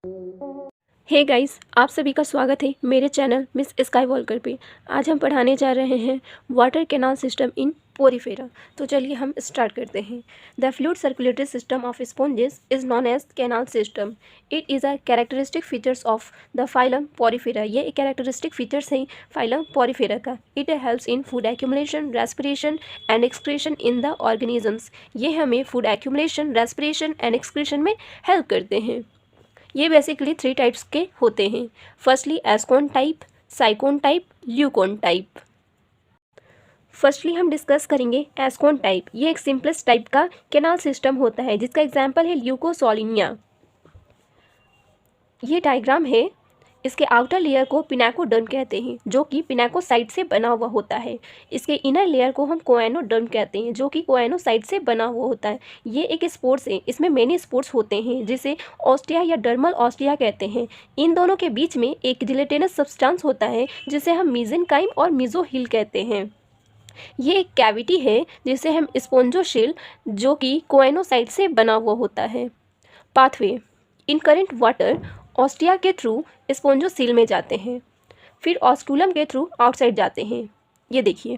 Hey guys, आप सभी का स्वागत है मेरे चैनल मिस स्काई वॉल्कर पे। आज हम पढ़ाने जा रहे हैं water canal system in Porifera. तो चलिए हम स्टार्ट करते हैं। The fluid circulatory system of sponges is known as canal system. It is a characteristic features of the phylum Porifera. ये एक कैरेक्टरिस्टिक फीचर्स है फाइलम पोरीफेरा का। It helps in food accumulation, respiration and excretion in the organisms. ये हमें food accumulation, respiration and excretion में help करते हैं। ये बेसिकली 3 टाइप्स के होते हैं। Firstly ascon type, sycon type, leucon type. Firstly हम डिस्कस करेंगे एस्कोन टाइप। ये एक सिंपलेस्ट टाइप का कैनाल सिस्टम होता है जिसका एग्जांपल है ल्यूकोसोलिनिया। ये डायग्राम है। इसके आउटर लेयर को पिनाकोडर्म कहते हैं जो कि पिनाकोसाइट से बना हुआ होता है। इसके इनर लेयर को हम कोएनोडर्म कहते हैं जो कि कोएनोसाइट से बना हुआ होता है। ये एक स्पोर्स है। इसमें मेनी स्पोर्स होते हैं जिसे ऑस्टिया या डर्मल ऑस्टिया कहते हैं। इन दोनों के बीच में एक जिलेटिनस सब्सटेंस होता है जिसे हम मीजेनकाइम और मीजोहिल कहते हैं। ये एक कैविटी है जिसे हम स्पोंजोशिल जो कि कोएनोसाइट से बना हुआ होता है। पाथवे इन करंट वाटर ऑस्टिया के थ्रू स्पोंजोसील में जाते हैं, फिर ऑस्कुलम के थ्रू आउटसाइड जाते हैं। ये देखिए,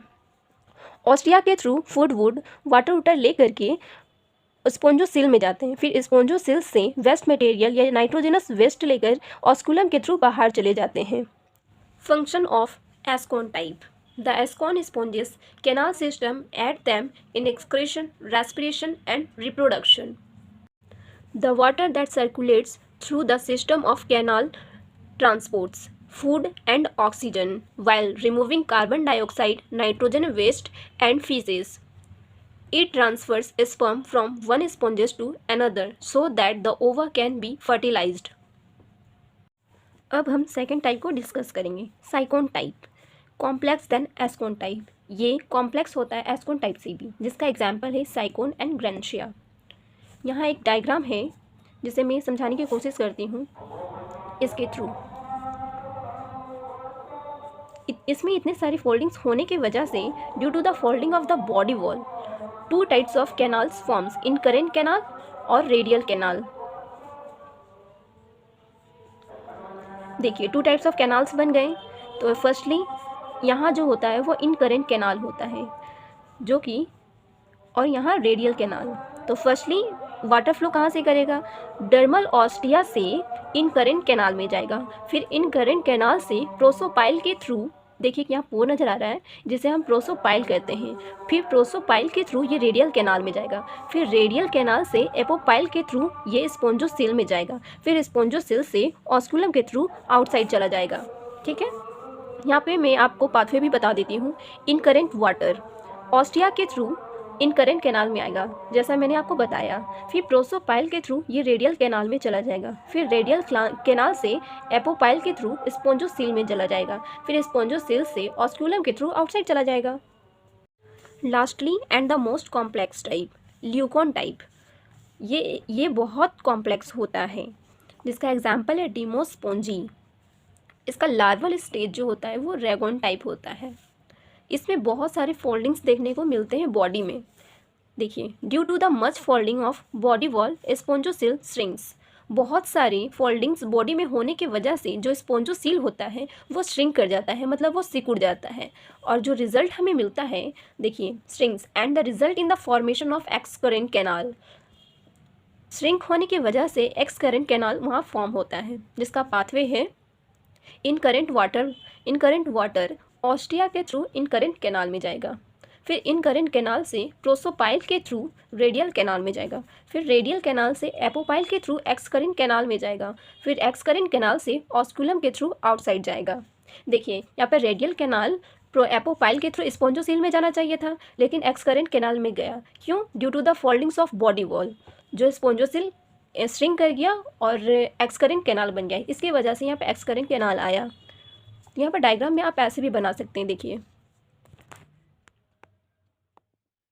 ऑस्टिया के थ्रू फूड वुड वाटर लेकर के स्पोंजोसील में जाते हैं, फिर स्पोंजोसील से वेस्ट मटेरियल या नाइट्रोजनस वेस्ट लेकर ऑस्कुलम के थ्रू बाहर चले जाते हैं। Function of ascon type. The Ascon sponges canal system aid them in excretion, respiration and reproduction. The water that circulates through the system of canal transports food and oxygen while removing carbon dioxide, nitrogen waste and feces. It transfers sperm from one sponges to another so that the ova can be fertilized. अब हम second type को discuss करेंगे, sycon type. Complex then ascon type. ये complex होता है ascon type से भी, जिसका एग्जाम्पल है साइकोन एंड ग्रेंशिया। यहाँ एक डायग्राम है जिसे मैं समझाने की कोशिश करती हूँ इसके थ्रू। इसमें इतने सारे फोल्डिंग्स होने की वजह से due to the folding of the body wall 2 types of canals forms, incurrent canal और रेडियल कैनाल। देखिए 2 टाइप्स ऑफ कैनाल्स बन गए। तो फर्स्टली यहाँ जो होता है वो इन करेंट कैनाल होता है जो कि, और यहाँ रेडियल कैनाल। तो फर्स्टली वाटर फ्लो कहाँ से करेगा? डर्मल ऑस्टिया से इन करेंट कैनाल में जाएगा, फिर इन करेंट कैनाल से प्रोसोपाइल के थ्रू, देखिए कि यहाँ पोर नज़र आ रहा है जिसे हम प्रोसोपाइल कहते हैं, फिर प्रोसोपाइल के थ्रू ये रेडियल कैनाल में जाएगा, फिर रेडियल कैनाल से एपोपाइल के थ्रू ये स्पोंजोसिल में जाएगा, फिर स्पोंजोसिल से ऑस्कुलम के थ्रू आउटसाइड चला जाएगा। ठीक है, यहाँ पे मैं आपको पाथवे भी बता देती हूँ। इन करेंट वाटर ऑस्टिया के थ्रू इन करेंट कैनाल में आएगा जैसा मैंने आपको बताया, फिर प्रोसोपाइल के थ्रू ये रेडियल कैनाल में चला जाएगा, फिर रेडियल कैनाल से एपोपाइल के थ्रू स्पोंजोसील में चला जाएगा, फिर स्पोंजोसील से ऑस्कुलम के थ्रू आउटसाइड चला जाएगा। Lastly and the most complex type, leucon type. ये बहुत कॉम्प्लेक्स होता है जिसका एग्जाम्पल है डिमोस्पोंजी। इसका लार्वल स्टेज जो होता है वो रेगोन टाइप होता है। इसमें बहुत सारे फोल्डिंग्स देखने को मिलते हैं बॉडी में। देखिए, due to the much folding of body wall spongocoel shrinks. बहुत सारी फोल्डिंग्स बॉडी में होने की वजह से जो स्पोंजोसिल होता है वो श्रिंक कर जाता है, मतलब वो सिकुड़ जाता है, और जो रिजल्ट हमें मिलता है, देखिए, shrinks and the result in the formation of x current canal. Shrink होने की वजह से एक्स करेंट कैनाल वहाँ फॉर्म होता है जिसका पाथवे है इन करेंट वाटर ऑस्टिया के थ्रू इन करेंट कैनाल में जाएगा, फिर इन करेंट कैनाल से प्रोसोपाइल के थ्रू रेडियल कैनाल में जाएगा, फिर रेडियल कैनाल से एपोपाइल के थ्रू एक्स करेंट कैनाल में जाएगा, फिर एक्स करेंट कैनाल से ऑस्कुलम के थ्रू आउटसाइड जाएगा। देखिए, यहाँ पर रेडियल कैनाल एपोपाइल के थ्रू स्पोंजोसील में जाना चाहिए था लेकिन एक्स करेंट कैनाल में गया। क्यों? Due to the foldings of body wall. जो स्पोंजोसिल श्रिंक कर गया और एक्स करेंट कैनाल बन गया, इसकी वजह से यहाँ पे एक्स करेंट कैनाल आया। यहाँ पर डायग्राम में आप ऐसे भी बना सकते हैं। देखिए,